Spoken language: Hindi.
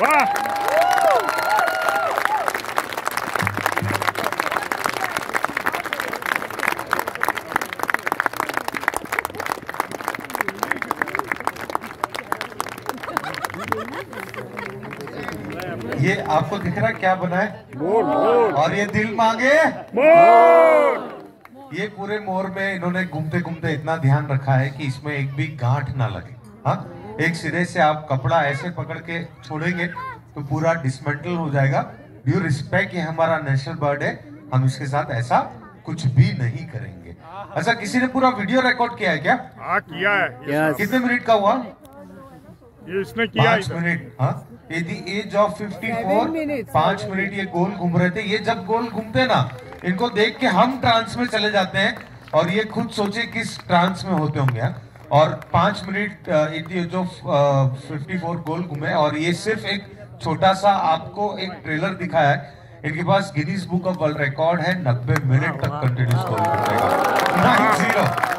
ये आपको दिख रहा है क्या बना है? मोर। और ये दिल मांगे मोर। ये पूरे मोर में इन्होंने घूमते घूमते इतना ध्यान रखा है कि इसमें एक भी गांठ ना लगे। हाँ, एक सिरे से आप कपड़ा ऐसे पकड़ के छोड़ेंगे तो पूरा डिसमेंटल हो जाएगा। ड्यू रिस्पेक्ट, ये हमारा नेशनल बर्ड है, हम इसके साथ ऐसा कुछ भी नहीं करेंगे। अच्छा, किसी ने पूरा वीडियो रिकॉर्ड किया है क्या? हाँ, किया है। कितने मिनट का हुआ? ये इसने किया 5 मिनट। हाँ, at the age of 54 5 minute ये गोल घूम रहे थे। ये जब गोल घूमते ना, इनको देख के हम ट्रांस में चले जाते हैं और ये खुद सोचे किस ट्रांस में होते होंगे। और 5 minute at the age of 54 गोल घूमे। और ये सिर्फ एक छोटा सा आपको एक ट्रेलर दिखाया है। इनके पास Guinness book of world record है, 90 मिनट तक कंटिन्यूस गोल घूमेगा। 9-0